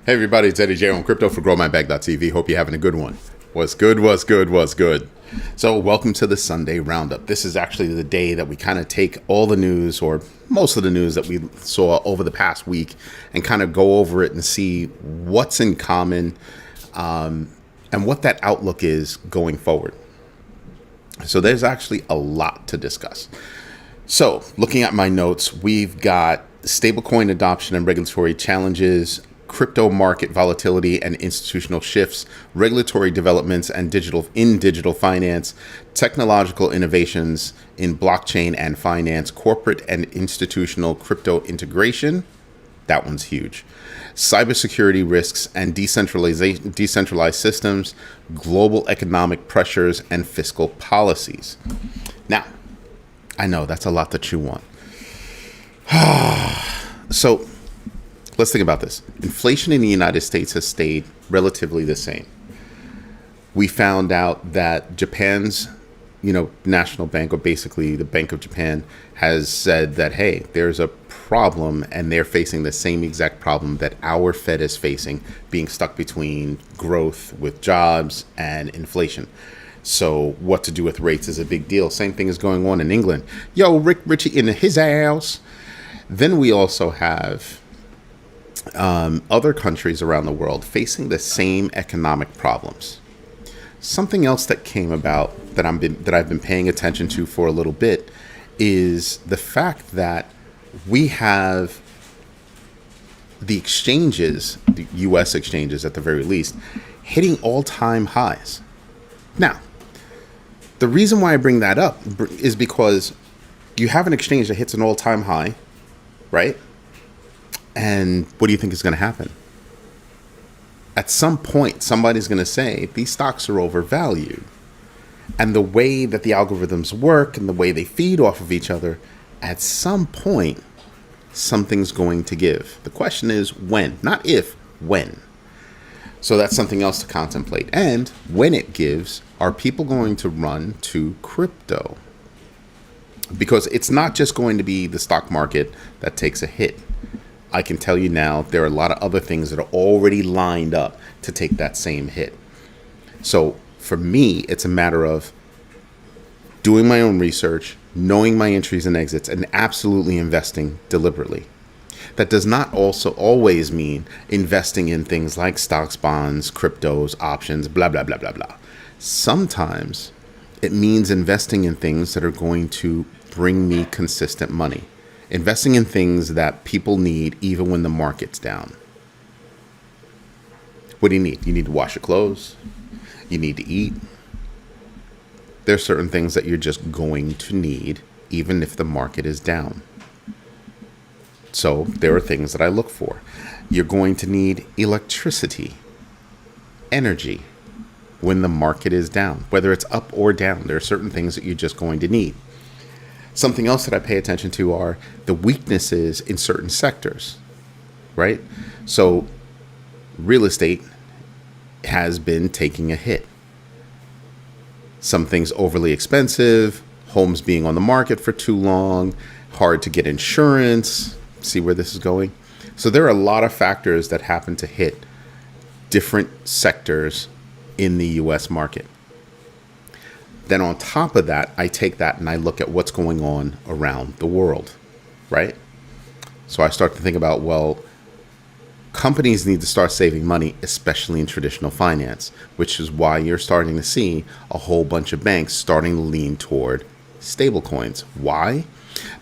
Hey everybody, it's Eddie J on Crypto for GrowMyBag.tv. Hope you're having a good one. What's good? So welcome to the Sunday Roundup. This is actually the day that we kind of take all the news, or most of the news that we saw over the past week, and kind of go over it and see what's in common and what that outlook is going forward. So there's actually a lot to discuss. So looking at my notes, we've got stablecoin adoption and regulatory challenges, crypto market volatility and institutional shifts, regulatory developments and digital finance, technological innovations in blockchain and finance, corporate and institutional crypto integration. That one's huge. Cybersecurity risks and decentralized systems, global economic pressures, and fiscal policies. Now, I know that's a lot to chew on. So let's think about this. Inflation in the United States has stayed relatively the same. We found out that Japan's, national bank, or basically the Bank of Japan, has said that, hey, there's a problem, and they're facing the same exact problem that our Fed is facing, being stuck between growth with jobs and inflation. So what to do with rates is a big deal. Same thing is going on in England. Yo, Richie in his house. Then we also have other countries around the world facing the same economic problems. Something else that came about that I've been paying attention to for a little bit is the fact that we have the exchanges, the U.S. exchanges at the very least, hitting all-time highs. Now, the reason why I bring that up is because you have an exchange that hits an all-time high, right? And what do you think is going to happen? At some point, somebody's going to say these stocks are overvalued. And the way that the algorithms work and the way they feed off of each other, at some point, something's going to give. The question is when, not if, when. So that's something else to contemplate. And when it gives, are people going to run to crypto? Because it's not just going to be the stock market that takes a hit. I can tell you now, there are a lot of other things that are already lined up to take that same hit. So for me, it's a matter of doing my own research, knowing my entries and exits, and absolutely investing deliberately. That does not also always mean investing in things like stocks, bonds, cryptos, options, blah, blah, blah, blah, blah. Sometimes it means investing in things that are going to bring me consistent money. Investing in things that people need even when the market's down. What do you need? You need to wash your clothes. You need to eat. There's certain things that you're just going to need even if the market is down. So there are things that I look for. You're going to need electricity, energy when the market is down. Whether it's up or down, there are certain things that you're just going to need. Something else that I pay attention to are the weaknesses in certain sectors, right? So real estate has been taking a hit. Some things overly expensive, homes being on the market for too long, hard to get insurance. See where this is going? So there are a lot of factors that happen to hit different sectors in the U.S. market. Then on top of that, I take that and I look at what's going on around the world, right? So I start to think about, well, companies need to start saving money, especially in traditional finance, which is why you're starting to see a whole bunch of banks starting to lean toward stablecoins. Why?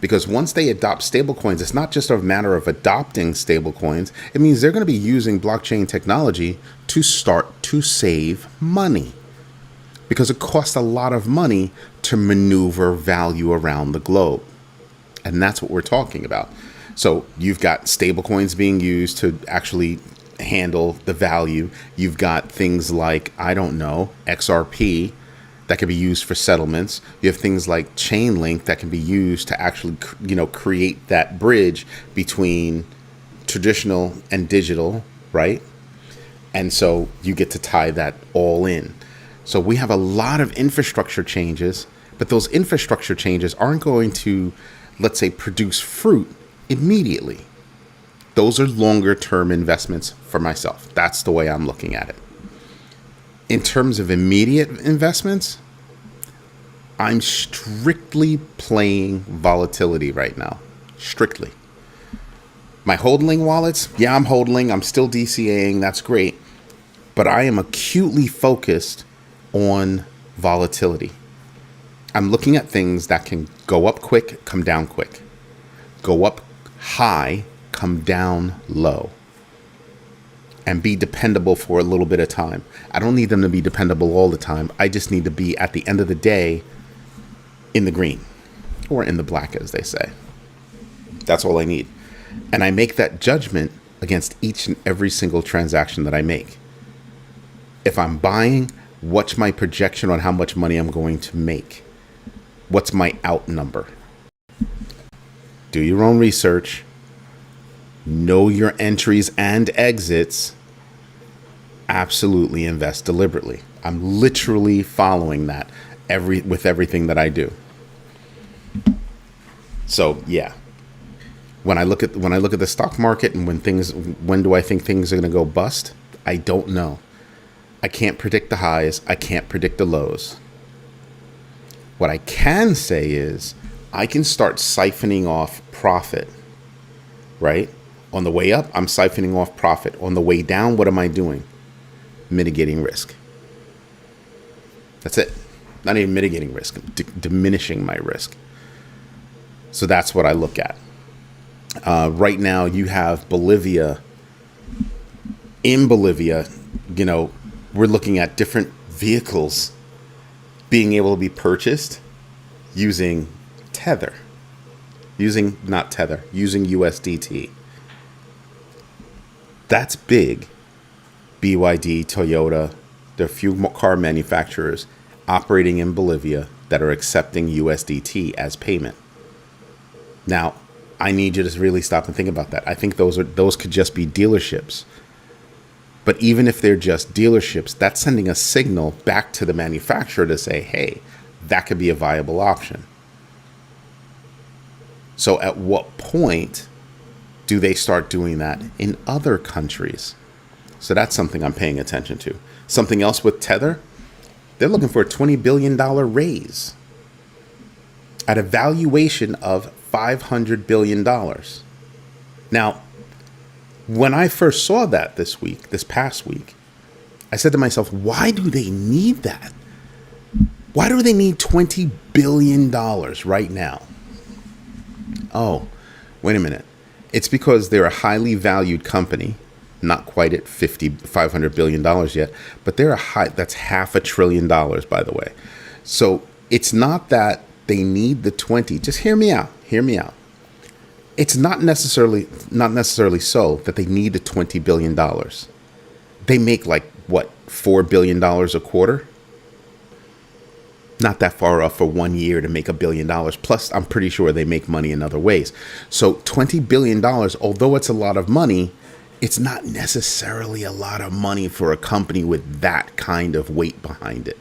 Because once they adopt stablecoins, it's not just a matter of adopting stablecoins. It means they're going to be using blockchain technology to start to save money. Because it costs a lot of money to maneuver value around the globe. And that's what we're talking about. So you've got stablecoins being used to actually handle the value. You've got things like, XRP that can be used for settlements. You have things like Chainlink that can be used to actually, create that bridge between traditional and digital, right? And so you get to tie that all in. So we have a lot of infrastructure changes, but those infrastructure changes aren't going to, let's say, produce fruit immediately. Those are longer term investments for myself. That's the way I'm looking at it. In terms of immediate investments, I'm strictly playing volatility right now. Strictly. My holding wallets, yeah, I'm holding. I'm still DCAing. That's great. But I am acutely focused on volatility. I'm looking at things that can go up quick, come down quick. Go up high, come down low. And be dependable for a little bit of time. I don't need them to be dependable all the time. I just need to be, at the end of the day, in the green. Or in the black, as they say. That's all I need. And I make that judgment against each and every single transaction that I make. If I'm buying, what's my projection on how much money I'm going to make? What's my out number? Do your own research. Know your entries and exits. Absolutely invest deliberately. I'm literally following that with everything that I do. So yeah. When I look at the stock market and when do I think things are going to go bust? I don't know. I can't predict the highs. I can't predict the lows. What I can say is I can start siphoning off profit, right? On the way up, I'm siphoning off profit. On the way down, what am I doing? Mitigating risk. That's it. Not even mitigating risk, diminishing my risk. So that's what I look at. Right now, you have Bolivia. In Bolivia, we're looking at different vehicles being able to be purchased using Tether. Using USDT. That's big. BYD, Toyota, there are a few car manufacturers operating in Bolivia that are accepting USDT as payment. Now, I need you to really stop and think about that. I think those could just be dealerships. But even if they're just dealerships, that's sending a signal back to the manufacturer to say, hey, that could be a viable option. So at what point do they start doing that in other countries? So that's something I'm paying attention to. Something else with Tether, they're looking for a $20 billion raise at a valuation of $500 billion. Now, when I first saw that this past week, I said to myself, why do they need that? Why do they need $20 billion right now? Oh, wait a minute. It's because they're a highly valued company, not quite at $500 billion yet, but that's $500 billion, by the way. So it's not that they need the 20. Just hear me out. It's not necessarily so that they need the $20 billion. They make $4 billion a quarter. Not that far off for 1 year to make $1 billion. Plus, I'm pretty sure they make money in other ways. So $20 billion, although it's a lot of money, it's not necessarily a lot of money for a company with that kind of weight behind it.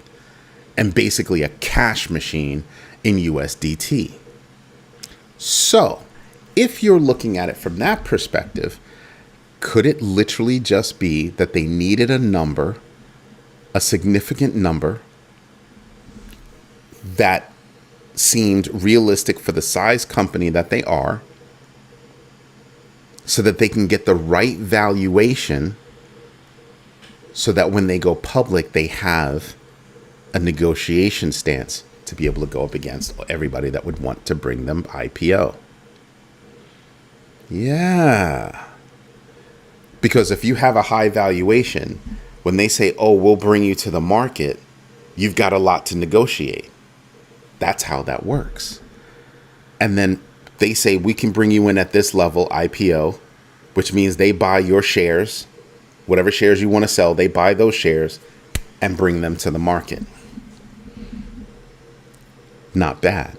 And basically a cash machine in USDT. So, if you're looking at it from that perspective, could it literally just be that they needed a significant number, that seemed realistic for the size company that they are, so that they can get the right valuation, so that when they go public, they have a negotiation stance to be able to go up against everybody that would want to bring them IPO. Yeah. Because if you have a high valuation, when they say, oh, we'll bring you to the market, you've got a lot to negotiate. That's how that works. And then they say, we can bring you in at this level, IPO, which means they buy your shares, whatever shares you want to sell, they buy those shares and bring them to the market. Not bad.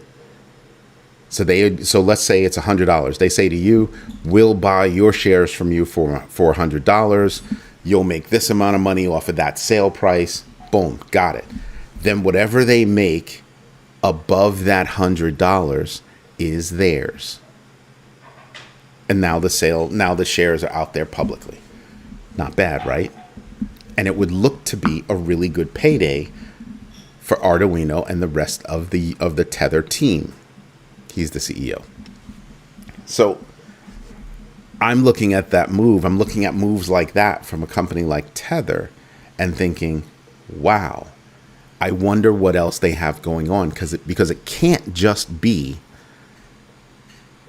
So let's say it's $100. They say to you, we'll buy your shares from you for $100. You'll make this amount of money off of that sale price. Boom, got it. Then whatever they make above that $100 is theirs. And now the shares are out there publicly. Not bad, right? And it would look to be a really good payday for Arduino and the rest of the Tether team. He's the CEO. So I'm looking at that move. I'm looking at moves like that from a company like Tether and thinking, wow, I wonder what else they have going on, because it can't just be,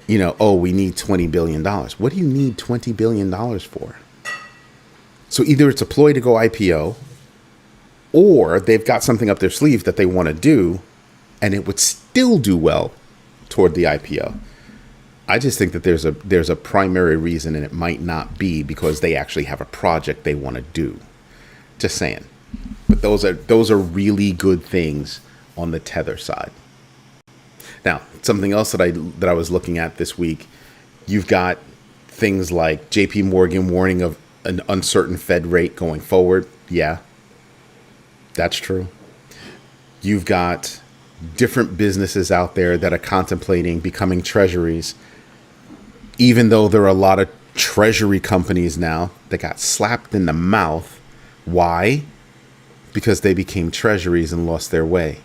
oh, we need $20 billion. What do you need $20 billion for? So either it's a ploy to go IPO, or they've got something up their sleeve that they want to do, and it would still do well toward the IPO. I just think that there's a primary reason, and it might not be because they actually have a project they want to do. Just saying. But those are really good things on the Tether side. Now, something else that I was looking at this week, you've got things like JP Morgan warning of an uncertain Fed rate going forward. Yeah, that's true. You've got different businesses out there that are contemplating becoming treasuries, even though there are a lot of treasury companies now that got slapped in the mouth. Why? Because they became treasuries and lost their way.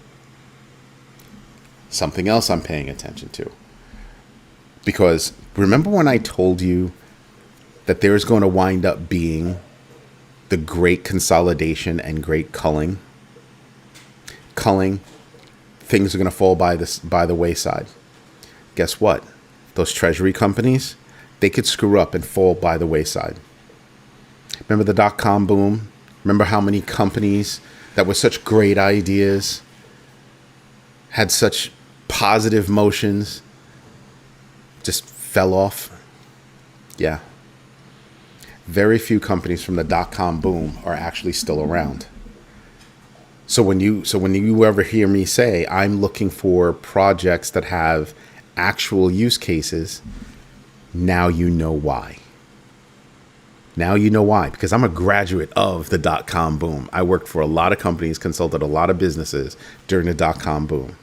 Something else I'm paying attention to. Because remember when I told you that there's going to wind up being the great consolidation and great culling? Culling, things are going to fall by the wayside. Guess what? Those treasury companies, they could screw up and fall by the wayside. Remember the dot-com boom? Remember how many companies that were such great ideas, had such positive motions, just fell off? Yeah. Very few companies from the dot-com boom are actually still around. So when you ever hear me say I'm looking for projects that have actual use cases, now you know why. Now you know why, because I'm a graduate of the dot-com boom. I worked for a lot of companies, consulted a lot of businesses during the dot-com boom.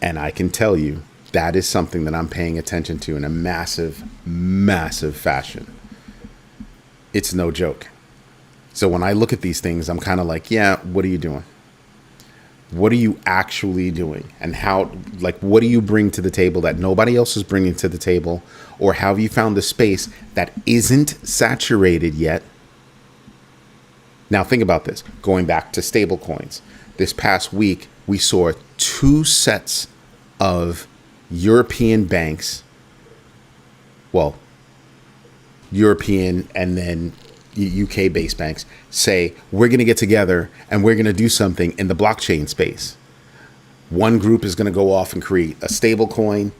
And I can tell you that is something that I'm paying attention to in a massive, massive fashion. It's no joke. So when I look at these things, I'm kind of like, yeah, what are you doing? What are you actually doing? And what do you bring to the table that nobody else is bringing to the table? Or have you found a space that isn't saturated yet? Now think about this. Going back to stable coins. This past week, we saw 2 sets of European banks, well, European and then UK-based banks, say, we're going to get together and we're going to do something in the blockchain space. One group is going to go off and create a stable coin,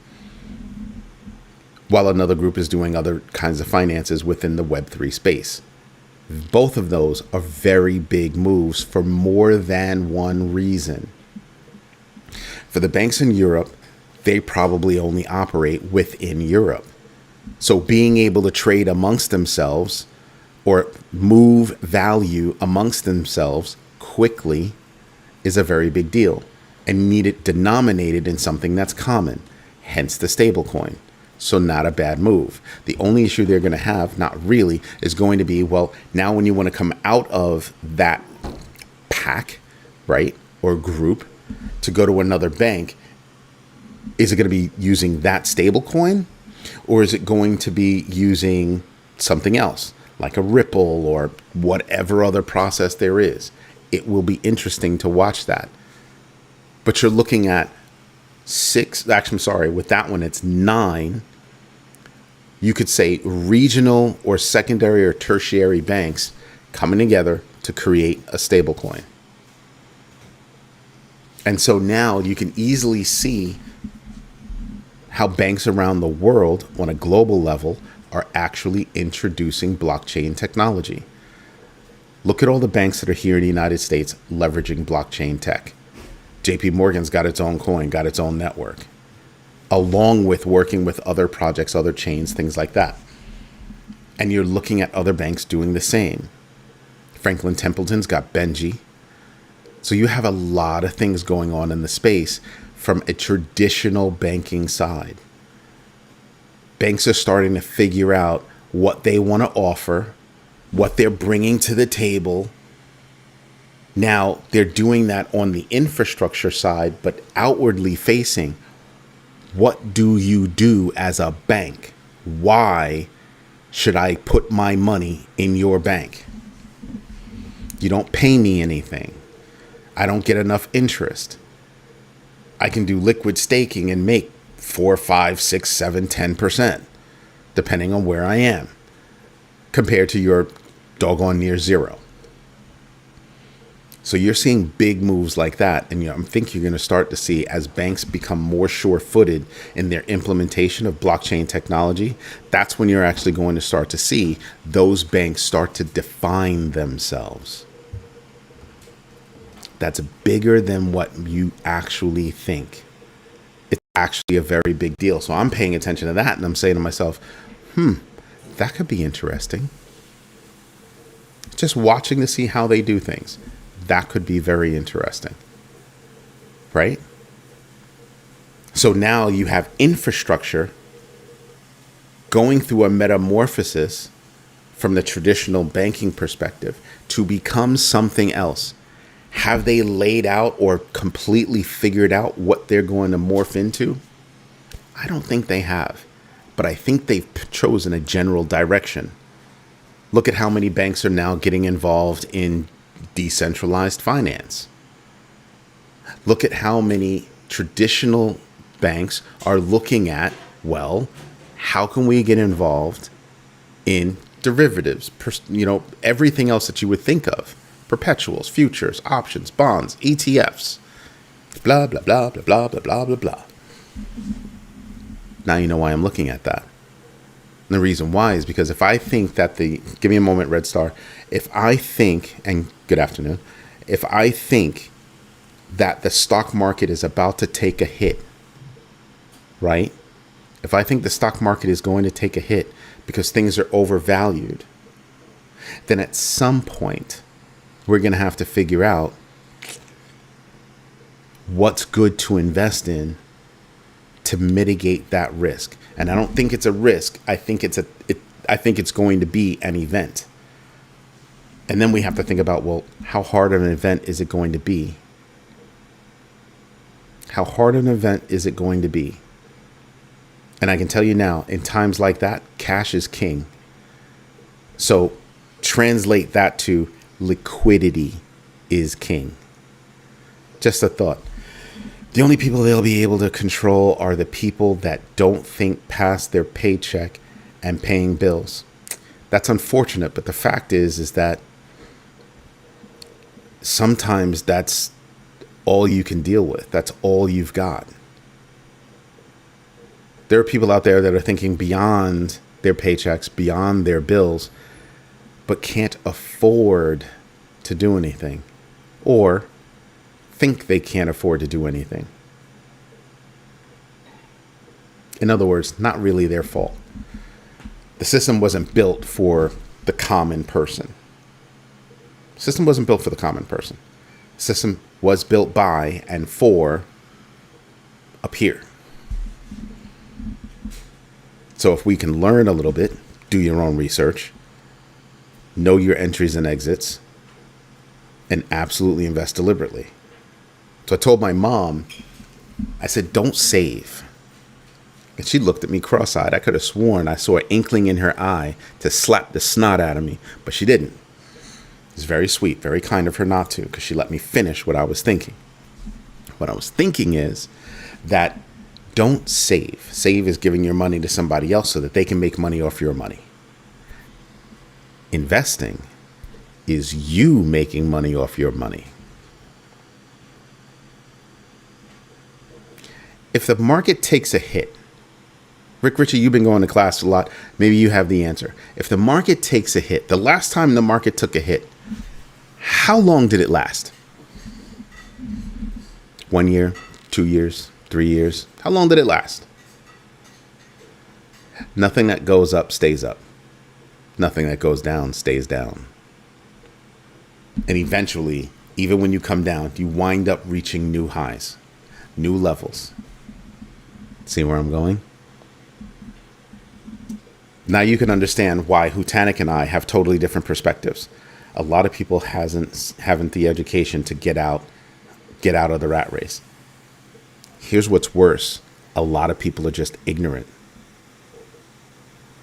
while another group is doing other kinds of finances within the Web3 space. Both of those are very big moves for more than one reason. For the banks in Europe, they probably only operate within Europe. So being able to trade amongst themselves or move value amongst themselves quickly is a very big deal, and need it denominated in something that's common, hence the stablecoin. So not a bad move. The only issue they're going to have, not really, is going to be, well, now when you want to come out of that pack, right, or group to go to another bank, is it going to be using that stablecoin, or is it going to be using something else, like a Ripple or whatever other process there is? It will be interesting to watch that. But you're looking at with that one, it's 9. You could say regional or secondary or tertiary banks coming together to create a stablecoin. And so now you can easily see how banks around the world on a global level are actually introducing blockchain technology. Look at all the banks that are here in the United States leveraging blockchain tech. JP Morgan's got its own coin, got its own network, along with working with other projects, other chains, things like that. And you're looking at other banks doing the same. Franklin Templeton's got Benji. So you have a lot of things going on in the space from a traditional banking side. Banks are starting to figure out what they want to offer, what they're bringing to the table. Now, they're doing that on the infrastructure side, but outwardly facing, what do you do as a bank? Why should I put my money in your bank? You don't pay me anything. I don't get enough interest. I can do liquid staking and make 4, 5, 6, 7, 10%, depending on where I am, compared to your doggone near zero. So you're seeing big moves like that. And I think you're going to start to see, as banks become more sure-footed in their implementation of blockchain technology, that's when you're actually going to start to see those banks start to define themselves. That's bigger than what you actually think. It's actually a very big deal. So I'm paying attention to that, and I'm saying to myself, that could be interesting. Just watching to see how they do things. That could be very interesting, right? So now you have infrastructure going through a metamorphosis from the traditional banking perspective to become something else. Have they laid out or completely figured out what they're going to morph into? I don't think they have, but I think they've chosen a general direction. Look at how many banks are now getting involved in decentralized finance. Look at how many traditional banks are looking at, well, how can we get involved in derivatives, everything else that you would think of, perpetuals, futures, options, bonds, ETFs, blah, blah, blah, blah, blah, blah, blah, blah, blah. Now you know why I'm looking at that. And the reason why is because if I think that give me a moment, Red Star. If I think, and good afternoon, if I think that the stock market is about to take a hit, right? If I think the stock market is going to take a hit because things are overvalued, then at some point we're going to have to figure out what's good to invest in to mitigate that risk. And I don't think it's a risk. I think it's going to be an event. And then we have to think about, well, how hard of an event is it going to be? How hard of an event is it going to be? And I can tell you now, in times like that, cash is king. So translate that to liquidity is king. Just a thought. The only people they'll be able to control are the people that don't think past their paycheck and paying bills. That's unfortunate, but the fact is that sometimes that's all you can deal with. That's all you've got. There are people out there that are thinking beyond their paychecks, beyond their bills, but can't afford to do anything, or think they can't afford to do anything. In other words, not really their fault. The system wasn't built for the common person. The system wasn't built for the common person. The system was built by and for up here. So if we can learn a little bit, do your own research, know your entries and exits, and absolutely invest deliberately. So I told my mom, I said, don't save. And she looked at me cross-eyed. I could have sworn I saw an inkling in her eye to slap the snot out of me, but she didn't. It was very sweet, very kind of her not to, because she let me finish what I was thinking. What I was thinking is that don't save. Save is giving your money to somebody else so that they can make money off your money. Investing is you making money off your money. If the market takes a hit, Rick Ritchie, you've been going to class a lot. Maybe you have the answer. If the market takes a hit, the last time the market took a hit, how long did it last? 1 year, 2 years, 3 years? How long did it last? Nothing that goes up stays up. Nothing that goes down stays down. And eventually, even when you come down, you wind up reaching new highs, new levels. See where I'm going? Now you can understand why Hutanik and I have totally different perspectives. A lot of people haven't the education to get out of the rat race. Here's what's worse. A lot of people are just ignorant.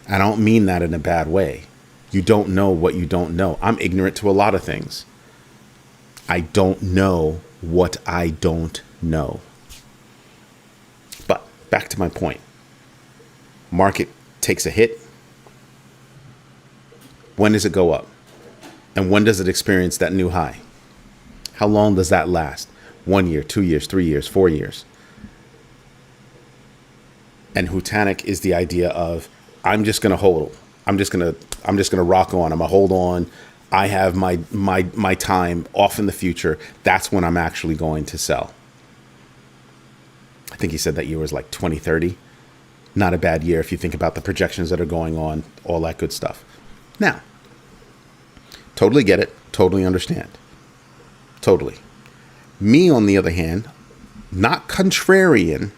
I don't mean that in a bad way. You don't know what you don't know. I'm ignorant to a lot of things. I don't know what I don't know. But back to my point. Market takes a hit. When does it go up? And when does it experience that new high? How long does that last? 1 year, 2 years, 3 years, 4 years. And Hutanik is the idea of, I'm just going to hold. I'm just going to rock on. I'm going to hold on. I have my time off in the future. That's when I'm actually going to sell. I think he said that year was like 2030. Not a bad year if you think about the projections that are going on, all that good stuff. Now, totally get it. Totally understand. Totally. Me, on the other hand, not contrarian,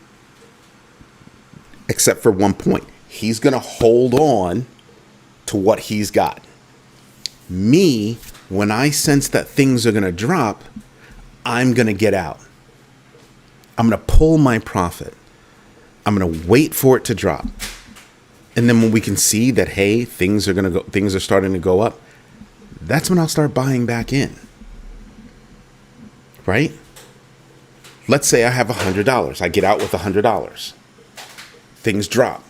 except for one point. He's going to hold on to what he's got. Me, when I sense that things are going to drop, I'm going to get out. I'm going to pull my profit. I'm going to wait for it to drop. And then when we can see that, hey, things are starting to go up, that's when I'll start buying back in. Right? Let's say I have $100. I get out with $100. Things drop.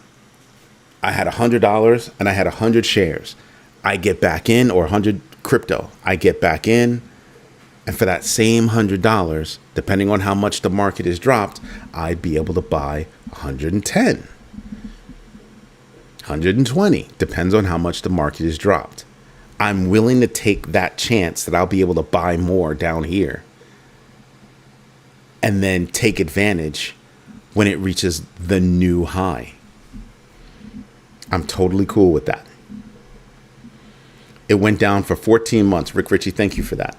I had $100 and I had 100 shares. I get back in, or 100 crypto. I get back in. And for that same $100, depending on how much the market is dropped, I'd be able to buy 110, 120, depends on how much the market is dropped. I'm willing to take that chance that I'll be able to buy more down here and then take advantage when it reaches the new high. I'm totally cool with that. It went down for 14 months. Rick Ritchie, thank you for that.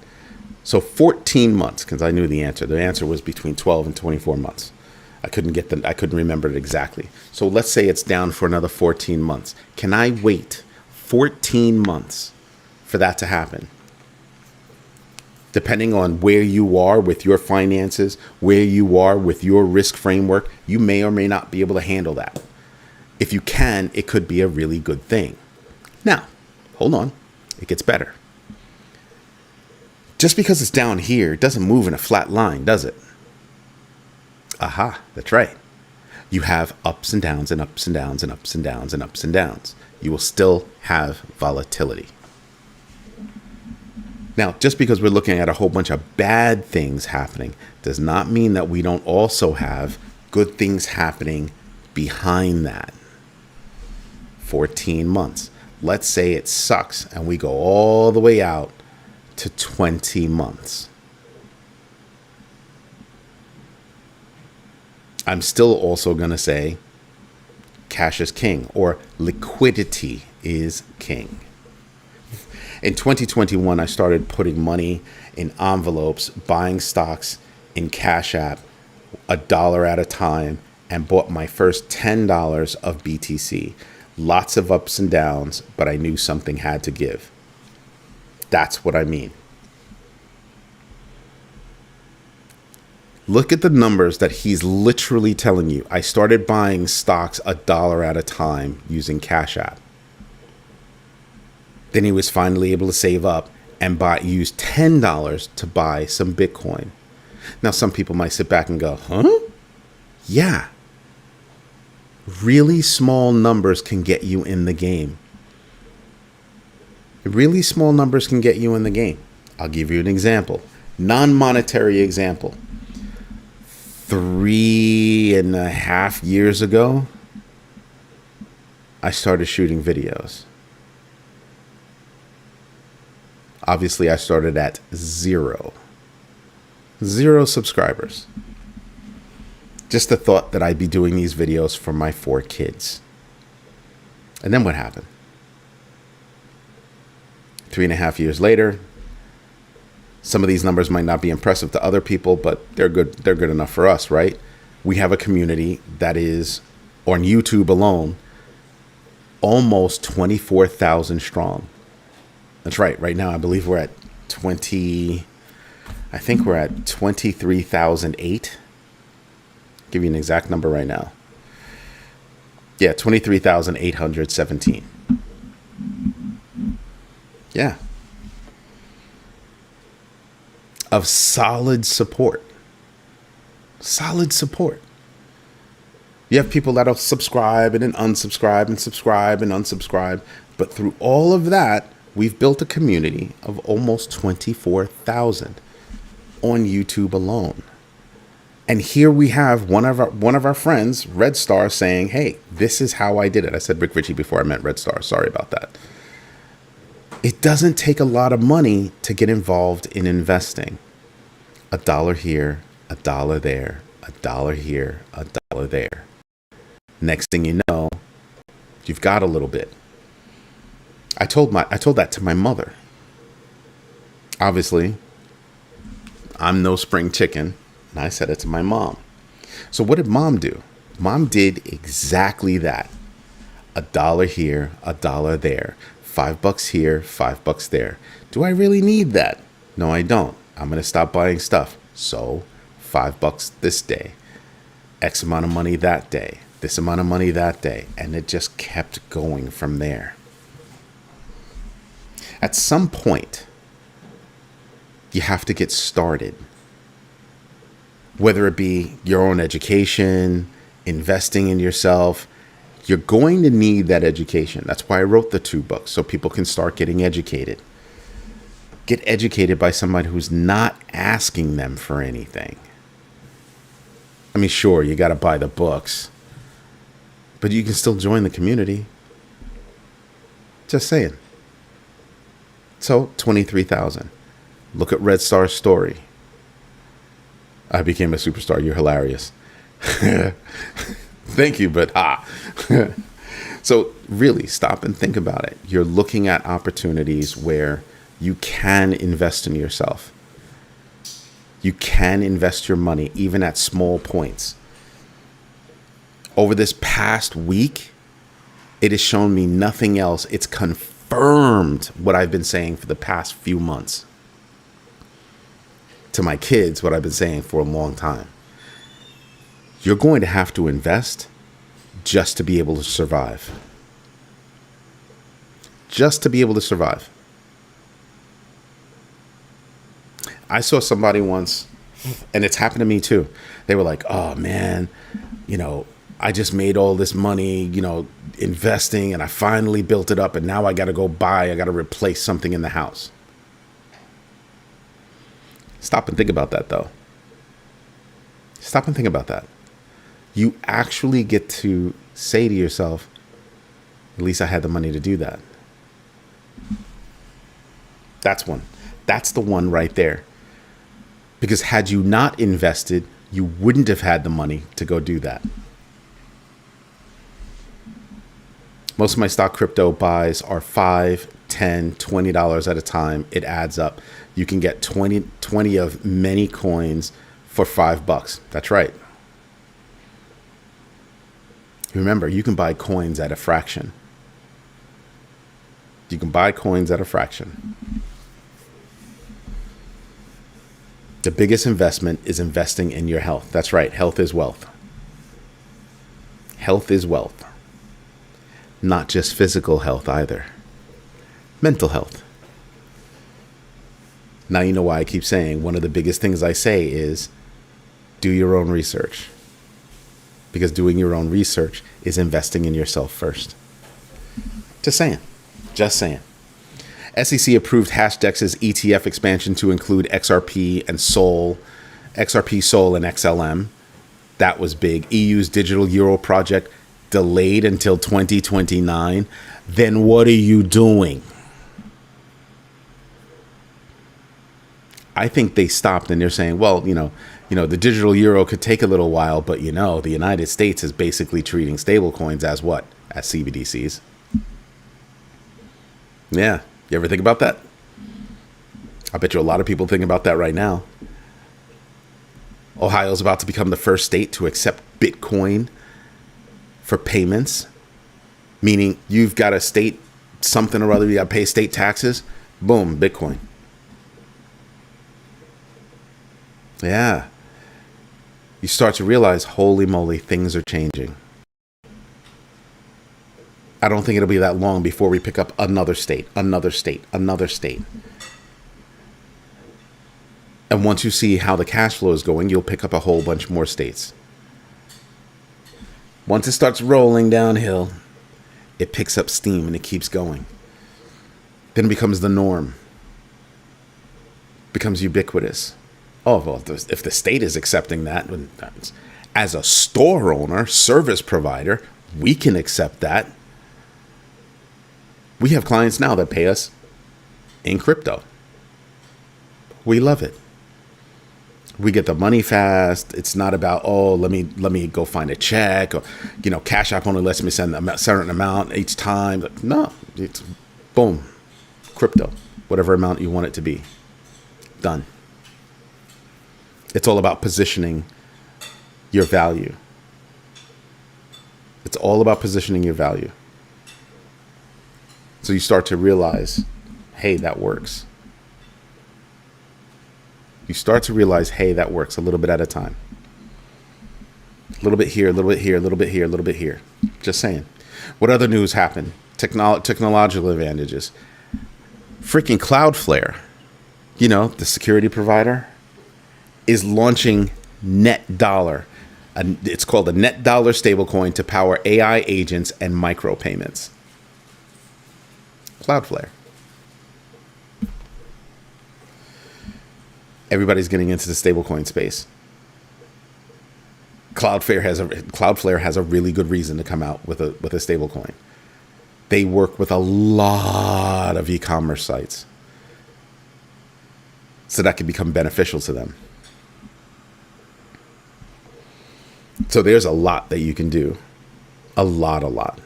So 14 months, because I knew the answer. The answer was between 12 and 24 months. I couldn't remember it exactly. So let's say it's down for another 14 months. Can I wait 14 months for that to happen? Depending on where you are with your finances, where you are with your risk framework, you may or may not be able to handle that. If you can, it could be a really good thing. Now, hold on. It gets better. Just because it's down here, it doesn't move in a flat line, does it? Aha, that's right. You have ups and downs and ups and downs and ups and downs and ups and downs. You will still have volatility. Now, just because we're looking at a whole bunch of bad things happening does not mean that we don't also have good things happening behind that. 14 months. Let's say it sucks and we go all the way out to 20 months. I'm still also going to say cash is king, or liquidity is king. In 2021, I started putting money in envelopes, buying stocks in Cash App, $1 at a time, and bought my first $10 of BTC. Lots of ups and downs, but I knew something had to give. That's what I mean. Look at the numbers that he's literally telling you. I started buying stocks $1 at a time using Cash App. Then he was finally able to save up and use $10 to buy some Bitcoin. Now, some people might sit back and go, huh? Yeah. Really small numbers can get you in the game. Really small numbers can get you in the game. I'll give you an example. Non-monetary example. 3.5 years ago, I started shooting videos. Obviously, I started at 0 subscribers. Just the thought that I'd be doing these videos for my 4 kids. And then what happened? 3.5 years later, some of these numbers might not be impressive to other people, but they're good enough for us, right? We have a community that is, on YouTube alone, almost 24,000 strong. That's right. Right now, I believe we're at 20. I think we're at 23,008. Give you an exact number right now. Yeah, 23,817. Yeah. Of solid support. Solid support. You have people that'll subscribe and then unsubscribe and subscribe and unsubscribe. But through all of that, we've built a community of almost 24,000 on YouTube alone. And here we have one of our friends, Red Star, saying, hey, this is how I did it. I said Rick Ritchie before I meant Red Star. Sorry about that. It doesn't take a lot of money to get involved in investing. $1 here, $1 there, $1 here, $1 there. Next thing you know, you've got a little bit. I told that to my mother. Obviously, I'm no spring chicken, and I said it to my mom. So what did mom do? Mom did exactly that. $1 here, $1 there. $5 here, $5 there. Do I really need that? No, I don't. I'm going to stop buying stuff. So $5 this day, X amount of money that day, this amount of money that day. And it just kept going from there. At some point, you have to get started. Whether it be your own education, investing in yourself, you're going to need that education. That's why I wrote the 2 books, so people can start getting educated. Get educated by somebody who's not asking them for anything. I mean, sure, you got to buy the books, but you can still join the community. Just saying. So, 23,000. Look at Red Star's story. I became a superstar. You're hilarious. Thank you, but So really stop and think about it. You're looking at opportunities where you can invest in yourself. You can invest your money even at small points. Over this past week, it has shown me nothing else. It's confirmed what I've been saying for the past few months. To my kids, what I've been saying for a long time. You're going to have to invest just to be able to survive. Just to be able to survive. I saw somebody once, and it's happened to me too. They were like, oh man, I just made all this money, investing, and I finally built it up, and now I got to replace something in the house. Stop and think about that, though. Stop and think about that. You actually get to say to yourself, at least I had the money to do that. That's one. That's the one right there. Because had you not invested, you wouldn't have had the money to go do that. Most of my stock crypto buys are $5, $10, $20 at a time. It adds up. You can get 20 of many coins for $5. That's right. Remember, you can buy coins at a fraction. You can buy coins at a fraction. The biggest investment is investing in your health. That's right. Health is wealth. Health is wealth. Not just physical health either. Mental health. Now you know why I keep saying one of the biggest things I say is do your own research. Because doing your own research is investing in yourself first. Just saying. Just saying. SEC approved Hashdex's ETF expansion to include XRP and Sol, XRP, Sol, and XLM. That was big. EU's digital euro project delayed until 2029. Then what are you doing? I think they stopped and they're saying, well, the digital euro could take a little while, but the United States is basically treating stable coins as what? As CBDCs. Yeah. You ever think about that? I bet you a lot of people think about that right now. Ohio's about to become the first state to accept Bitcoin for payments. meaning you've got a state something or other, you got to pay state taxes. Boom, Bitcoin. Yeah. You start to realize, holy moly, things are changing. I don't think it'll be that long before we pick up another state, another state, another state. And once you see how the cash flow is going, you'll pick up a whole bunch more states. Once it starts rolling downhill, it picks up steam and it keeps going. Then it becomes the norm. Becomes ubiquitous. Oh, well, if the state is accepting that, as a store owner, service provider, we can accept that. We have clients now that pay us in crypto. We love it. We get the money fast. It's not about, oh, let me go find a check, or, Cash App only lets me send a certain amount each time. No, it's boom, crypto, whatever amount you want it to be. Done. It's all about positioning your value. It's all about positioning your value. So you start to realize, hey, that works. You start to realize, hey, that works a little bit at a time. A little bit here, a little bit here, a little bit here, a little bit here. Just saying. What other news happened? Technological advantages. Freaking Cloudflare, the security provider, is launching Net Dollar. It's called a Net Dollar stablecoin to power AI agents and micropayments. Cloudflare. Everybody's getting into the stablecoin space. Cloudflare has a really good reason to come out with a stablecoin. They work with a lot of e-commerce sites, so that can become beneficial to them. So there's a lot that you can do. A lot.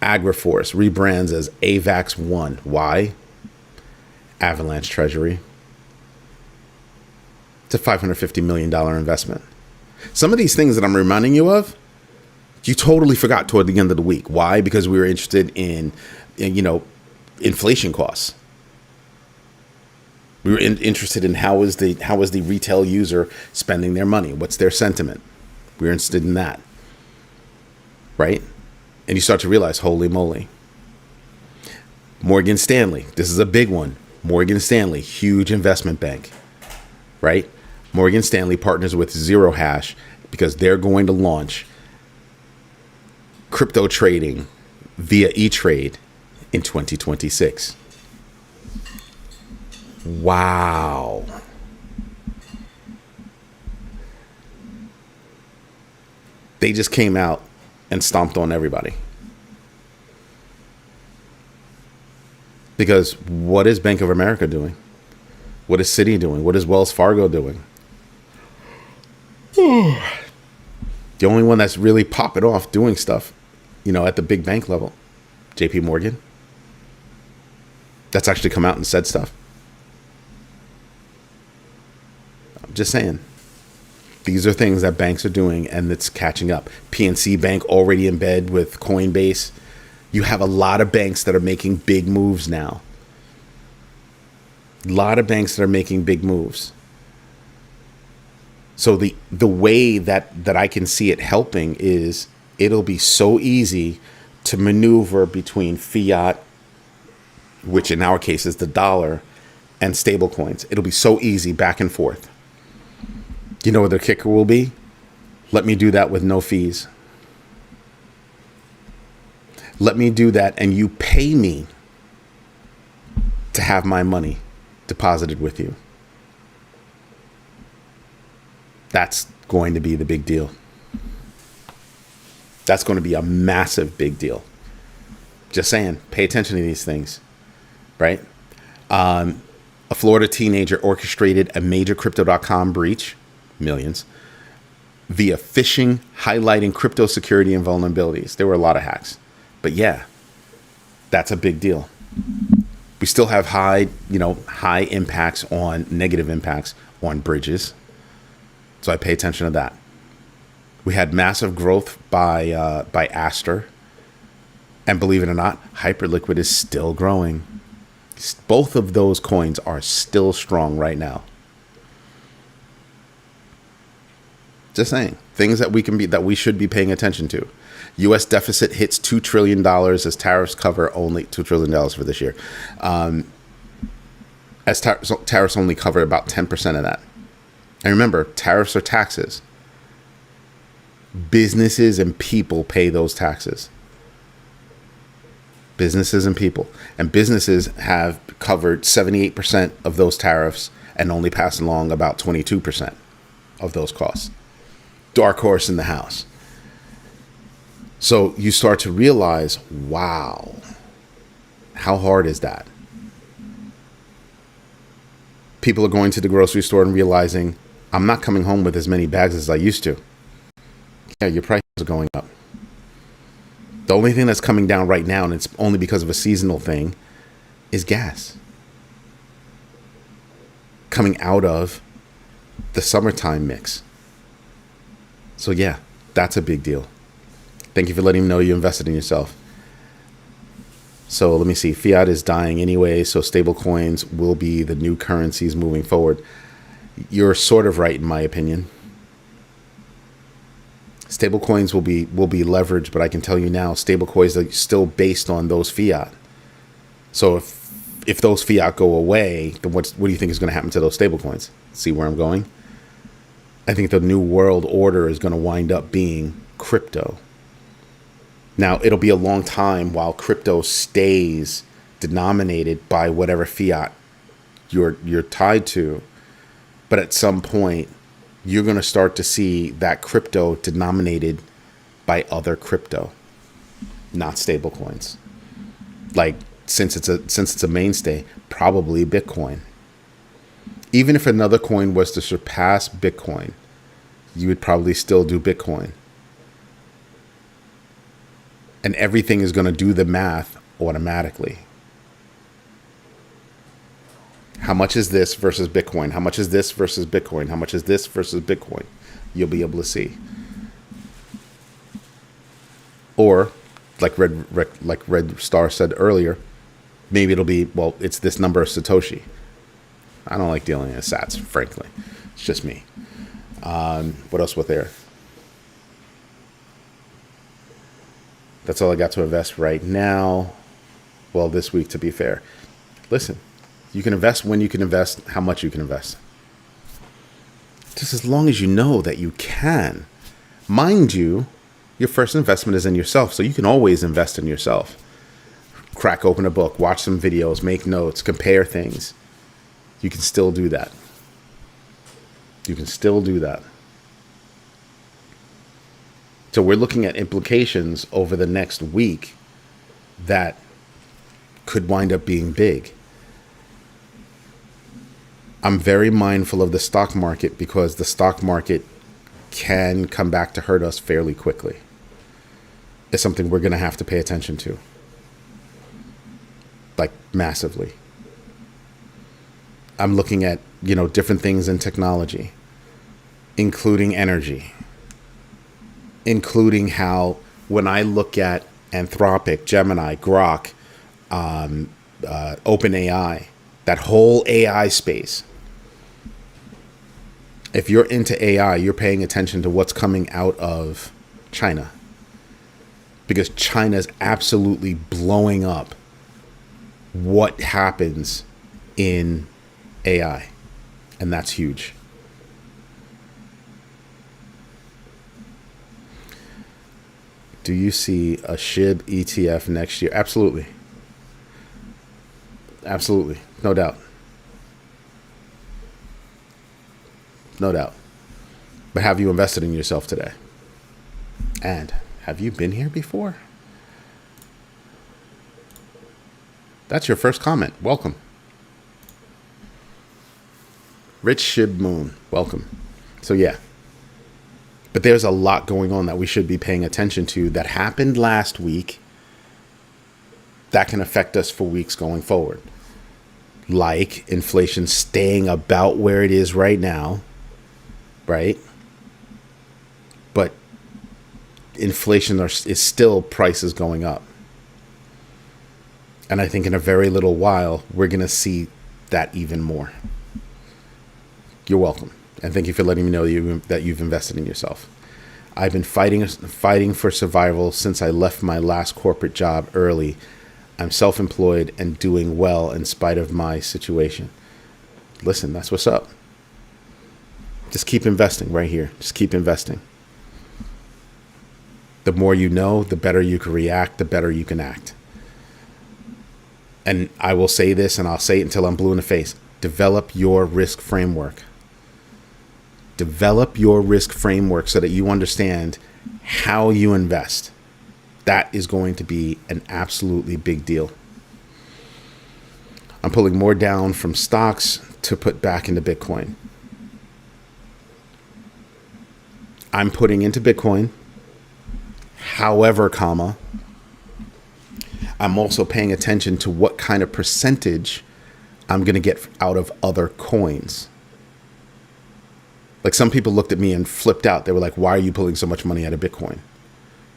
Agriforce rebrands as AVAX One. Why? Avalanche Treasury. It's a $550 million investment. Some of these things that I'm reminding you of, you totally forgot toward the end of the week. Why? Because we were interested in inflation costs. We were interested in how is the retail user spending their money? What's their sentiment? We were interested in that, right? And you start to realize, holy moly. Morgan Stanley, this is a big one. Morgan Stanley, huge investment bank, right? Morgan Stanley partners with Zero Hash because they're going to launch crypto trading via E-Trade in 2026. Wow. They just came out and stomped on everybody. Because what is Bank of America doing? What is Citi doing? What is Wells Fargo doing? The only one that's really popping off doing stuff, at the big bank level, JP Morgan. That's actually come out and said stuff. I'm just saying. These are things that banks are doing, and it's catching up. PNC Bank already in bed with Coinbase. You have a lot of banks that are making big moves now. A lot of banks that are making big moves. So the way that I can see it helping is it'll be so easy to maneuver between fiat, which in our case is the dollar, and stable coins. It'll be so easy back and forth. You know what the kicker will be? Let me do that with no fees. Let me do that, and you pay me to have my money deposited with you. That's going to be the big deal. That's going to be a massive big deal. Just saying, pay attention to these things, right? A Florida teenager orchestrated a major Crypto.com breach, millions, via phishing, highlighting crypto security and vulnerabilities. There were a lot of hacks. But yeah, that's a big deal. We still have high impacts on negative impacts on bridges. So I pay attention to that. We had massive growth by Aster, And believe it or not, Hyperliquid is still growing. Both of those coins are still strong right now. Just saying, things that we should be paying attention to. U.S. deficit hits $2 trillion as tariffs cover only $2 trillion for this year. As tariffs only cover about 10% of that. And remember, tariffs are taxes. Businesses and people pay those taxes. Businesses and people. And businesses have covered 78% of those tariffs and only passed along about 22% of those costs. Dark horse in the house. So you start to realize, wow, how hard is that? People are going to the grocery store and realizing, I'm not coming home with as many bags as I used to. Yeah, your prices are going up. The only thing that's coming down right now, and it's only because of a seasonal thing, is gas. Coming out of the summertime mix. So yeah, that's a big deal. Thank you for letting me know you invested in yourself. So let me see. Fiat is dying anyway, so stable coins will be the new currencies moving forward. You're sort of right in my opinion. Stable coins will be leveraged, but I can tell you now, stable coins are still based on those fiat. So if those fiat go away, then what do you think is going to happen to those stable coins? See where I'm going? I think the new world order is going to wind up being crypto. Now, it'll be a long time while crypto stays denominated by whatever fiat you're tied to. But at some point, you're going to start to see that crypto denominated by other crypto, not stable coins. Like, since it's a mainstay, probably Bitcoin. Even if another coin was to surpass Bitcoin, you would probably still do Bitcoin. And everything is going to do the math automatically. How much is this versus Bitcoin? How much is this versus Bitcoin? How much is this versus Bitcoin? You'll be able to see. Or, like Red Star said earlier, maybe it'll be, well, it's this number of Satoshi. I don't like dealing in sats, frankly. It's just me. What else was there? That's all I got to invest right now. Well, this week, to be fair. Listen, you can invest when you can invest, how much you can invest. Just as long as you know that you can. Mind you, your first investment is in yourself, so you can always invest in yourself. Crack open a book, watch some videos, make notes, compare things. You can still do that. You can still do that. So we're looking at implications over the next week that could wind up being big. I'm very mindful of the stock market because the stock market can come back to hurt us fairly quickly. It's something we're going to have to pay attention to. Like, massively. I'm looking at, different things in technology, including energy, including how when I look at Anthropic, Gemini, Grok, OpenAI, that whole AI space. If you're into AI, you're paying attention to what's coming out of China. Because China's absolutely blowing up what happens in AI. And that's huge. Do you see a SHIB ETF next year? Absolutely. Absolutely. No doubt. No doubt. But have you invested in yourself today? And have you been here before? That's your first comment. Welcome. Rich Shib Moon. Welcome. So yeah. But there's a lot going on that we should be paying attention to that happened last week that can affect us for weeks going forward. Like inflation staying about where it is right now, right? But inflation is still prices going up. And I think in a very little while, we're going to see that even more. You're welcome. And thank you for letting me know that you've invested in yourself. I've been fighting for survival since I left my last corporate job early. I'm self-employed and doing well in spite of my situation. Listen, that's what's up. Just keep investing right here. Just keep investing. The more you know, the better you can react, the better you can act. And I will say this, and I'll say it until I'm blue in the face. Develop your risk framework. Develop your risk framework so that you understand how you invest. That is going to be an absolutely big deal. I'm pulling more down from stocks to put back into Bitcoin. I'm putting into Bitcoin. However, I'm also paying attention to what kind of percentage I'm going to get out of other coins. Like, some people looked at me and flipped out. They were like, why are you pulling so much money out of Bitcoin?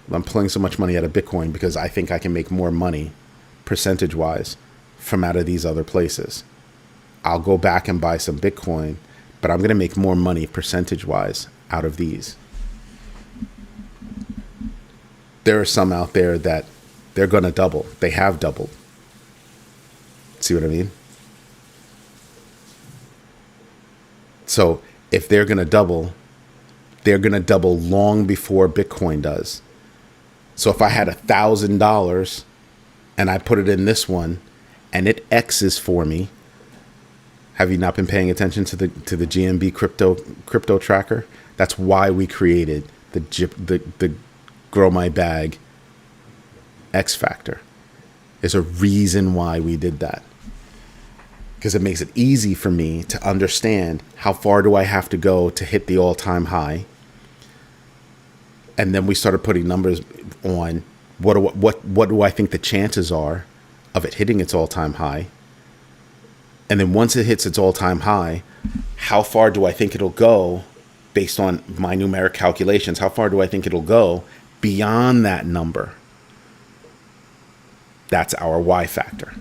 I'm pulling so much money out of Bitcoin because I think I can make more money percentage-wise from out of these other places. I'll go back and buy some Bitcoin, but I'm going to make more money percentage-wise out of these. There are some out there that they're going to double. They have doubled. See what I mean? So if they're going to double long before Bitcoin does. So if I had $1,000 and I put it in this one and it X's for me, have you not been paying attention to the GMB crypto tracker? That's why we created the Grow My Bag X Factor. There's a reason why we did that. Because it makes it easy for me to understand how far do I have to go to hit the all-time high. And then we started putting numbers on what do I think the chances are of it hitting its all-time high. And then once it hits its all-time high, how far do I think it'll go based on my numeric calculations? How far do I think it'll go beyond that number? That's our Y factor.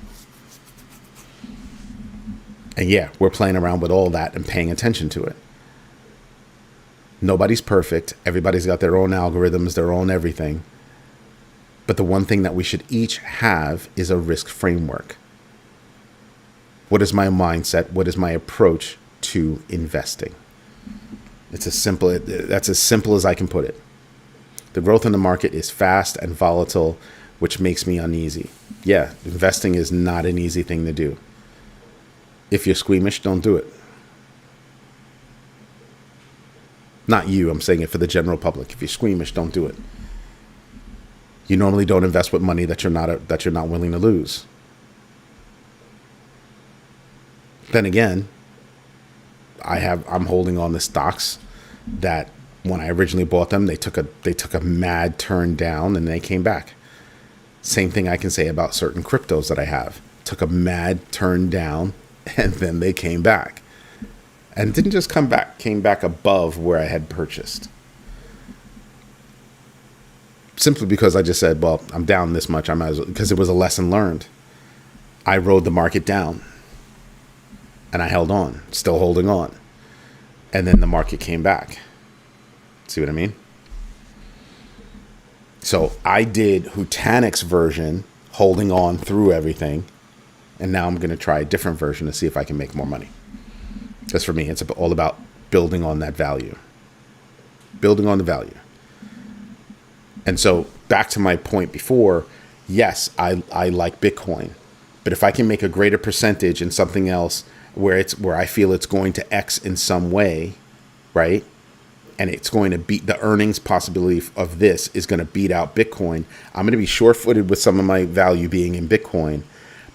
And yeah, we're playing around with all that and paying attention to it. Nobody's perfect. Everybody's got their own algorithms, their own everything. But the one thing that we should each have is a risk framework. What is my mindset? What is my approach to investing? That's as simple as I can put it. The growth in the market is fast and volatile, which makes me uneasy. Yeah, investing is not an easy thing to do. If you're squeamish, don't do it. Not you, I'm saying it for the general public. If you're squeamish, don't do it. You normally don't invest with money that you're not willing to lose. Then again, I'm holding on to stocks that when I originally bought them, they took a mad turn down and they came back. Same thing I can say about certain cryptos that I have. Took a mad turn down and then they came back. And didn't just come back, came back above where I had purchased. Simply because I just said, well, I'm down this much, I might as well, because it was a lesson learned. I rode the market down. And I held on, still holding on. And then the market came back. See what I mean? So I did Hutanik's version, holding on through everything. And now I'm going to try a different version to see if I can make more money. Because for me, it's all about building on that value. Building on the value. And so back to my point before, yes, I like Bitcoin. But if I can make a greater percentage in something else where I feel it's going to X in some way, right? And it's going to beat the earnings possibility of this is going to beat out Bitcoin. I'm going to be sure-footed with some of my value being in Bitcoin,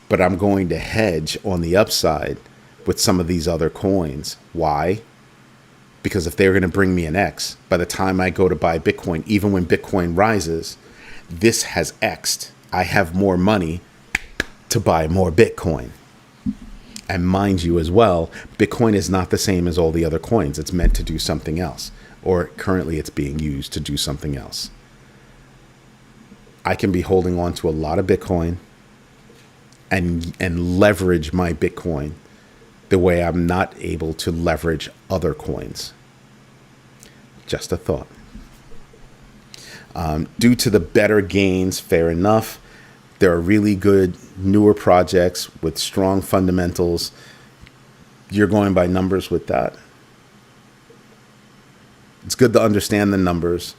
but I'm going to hedge on the upside with some of these other coins. Why? Because if they're going to bring me an X, by the time I go to buy Bitcoin, even when Bitcoin rises, this has X'd. I have more money to buy more Bitcoin. And mind you as well, Bitcoin is not the same as all the other coins. It's meant to do something else, or currently it's being used to do something else. I can be holding on to a lot of Bitcoin and leverage my Bitcoin the way I'm not able to leverage other coins. Just a thought. Due to the better gains, fair enough. There are really good newer projects with strong fundamentals. You're going by numbers with that. It's good to understand the numbers,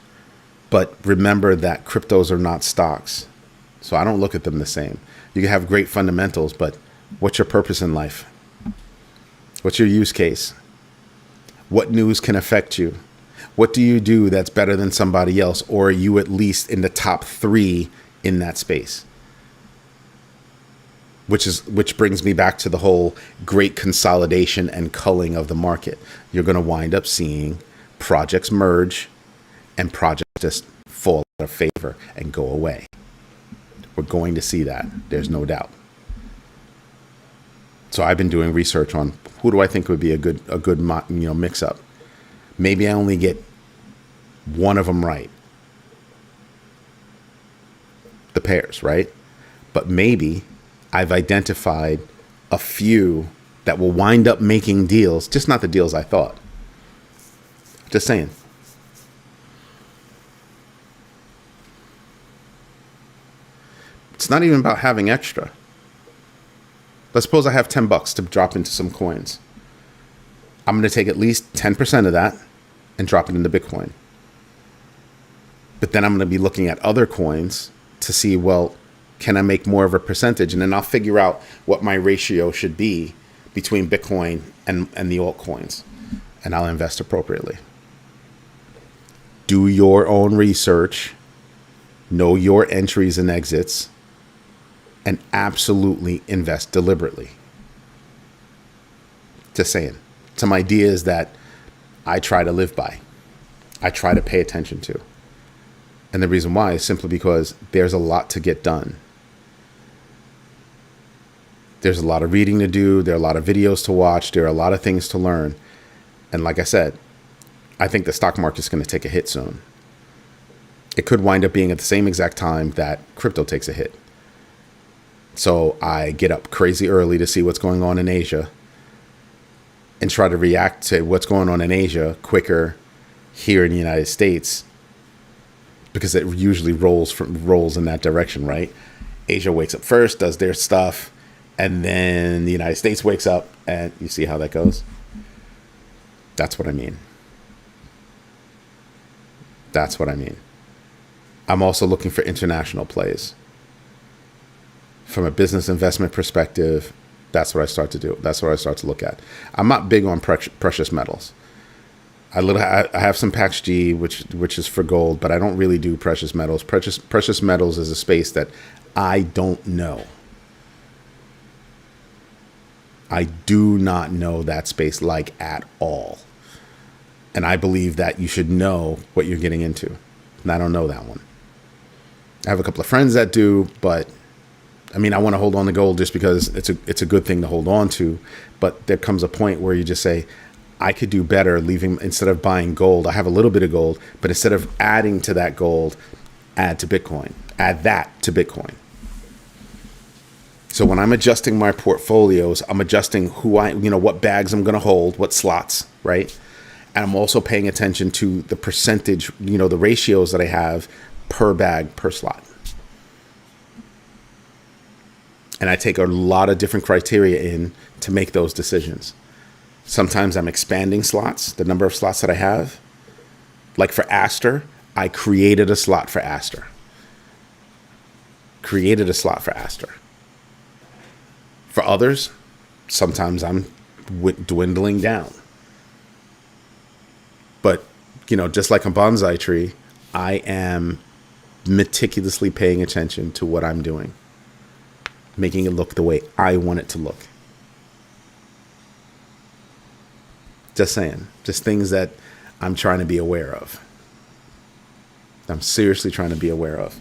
but remember that cryptos are not stocks. So I don't look at them the same. You can have great fundamentals, but what's your purpose in life? What's your use case? What news can affect you? What do you do that's better than somebody else? Or are you at least in the top 3 in that space? Which brings me back to the whole great consolidation and culling of the market. You're going to wind up seeing projects merge and projects just fall out of favor and go away. We're going to see that. There's no doubt. So I've been doing research on who do I think would be a good mix up. Maybe I only get one of them right. The pairs, right? But maybe I've identified a few that will wind up making deals, just not the deals I thought. Just saying. It's not even about having extra. Let's suppose I have $10 to drop into some coins. I'm going to take at least 10% of that and drop it into Bitcoin. But then I'm going to be looking at other coins to see, well, can I make more of a percentage? And then I'll figure out what my ratio should be between Bitcoin and the altcoins. And I'll invest appropriately. Do your own research. Know your entries and exits. And absolutely invest deliberately. Just saying. Some ideas that I try to live by. I try to pay attention to. And the reason why is simply because there's a lot to get done. There's a lot of reading to do. There are a lot of videos to watch. There are a lot of things to learn. And like I said, I think the stock market's going to take a hit soon. It could wind up being at the same exact time that crypto takes a hit. So I get up crazy early to see what's going on in Asia and try to react to what's going on in Asia quicker here in the United States, because it usually rolls in that direction, right? Asia wakes up first, does their stuff, and then the United States wakes up, and you see how that goes? That's what I mean. That's what I mean. I'm also looking for international plays. From a business investment perspective, that's what I start to do. That's what I start to look at. I'm not big on precious metals. I have some PAX G, which is for gold, but I don't really do precious metals. Precious metals is a space that I don't know. I do not know that space like at all. And I believe that you should know what you're getting into. And I don't know that one. I have a couple of friends that do, but I mean, I want to hold on to gold just because it's a good thing to hold on to. But there comes a point where you just say, I could do better instead of buying gold. I have a little bit of gold, but instead of adding to that gold, add to Bitcoin. Add that to Bitcoin. So when I'm adjusting my portfolios, I'm adjusting what bags I'm going to hold, what slots, right? And I'm also paying attention to the percentage, the ratios that I have per bag, per slot. And I take a lot of different criteria in to make those decisions. Sometimes I'm expanding slots, the number of slots that I have. Like for Aster, I created a slot for Aster. For others, sometimes I'm dwindling down. But, just like a bonsai tree, I am meticulously paying attention to what I'm doing, making it look the way I want it to look. Just saying. Just things that I'm trying to be aware of. I'm seriously trying to be aware of.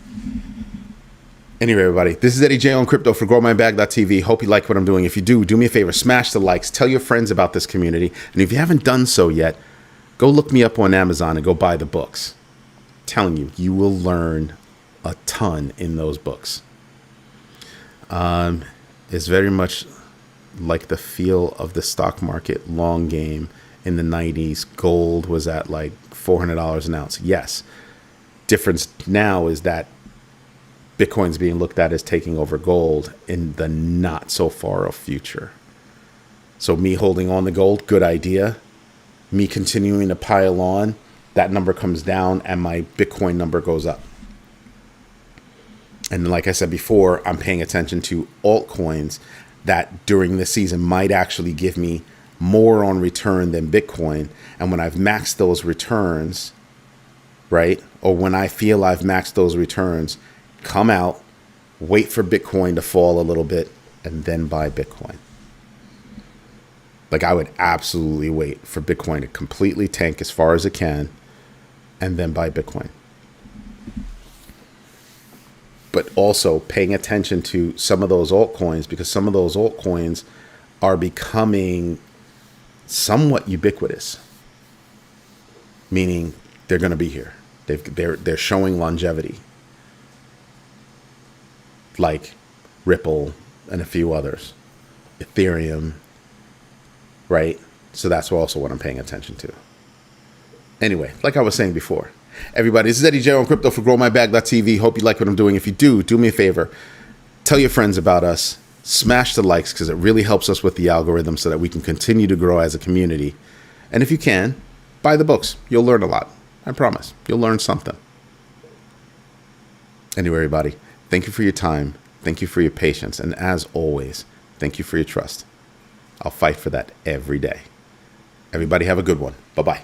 Anyway, everybody, this is Eddie J on crypto for growmybag.tv. Hope you like what I'm doing. If you do me a favor, smash the likes, tell your friends about this community. And if you haven't done so yet, go look me up on Amazon and go buy the books. I'm telling you, you will learn a ton in those books. And is very much like the feel of the stock market long game in the 90s. Gold was at like $400 an ounce. Yes. Difference now is that Bitcoin's being looked at as taking over gold in the not so far off future. So me holding on to gold, good idea. Me continuing to pile on, that number comes down and my Bitcoin number goes up. And like I said before, I'm paying attention to altcoins that during this season might actually give me more on return than Bitcoin. And when I've maxed those returns, right, or when I feel I've maxed those returns, come out, wait for Bitcoin to fall a little bit, and then buy Bitcoin. Like I would absolutely wait for Bitcoin to completely tank as far as it can, and then buy Bitcoin. But also paying attention to some of those altcoins, because some of those altcoins are becoming somewhat ubiquitous, meaning they're going to be here. They're showing longevity, like Ripple and a few others, Ethereum, right? So that's also what I'm paying attention to. Anyway, like I was saying before, everybody, this is Eddie J on Crypto for GrowMyBag.tv. Hope you like what I'm doing. If you do me a favor. Tell your friends about us. Smash the likes because it really helps us with the algorithm so that we can continue to grow as a community. And if you can, buy the books. You'll learn a lot. I promise. You'll learn something. Anyway, everybody, thank you for your time. Thank you for your patience. And as always, thank you for your trust. I'll fight for that every day. Everybody have a good one. Bye-bye.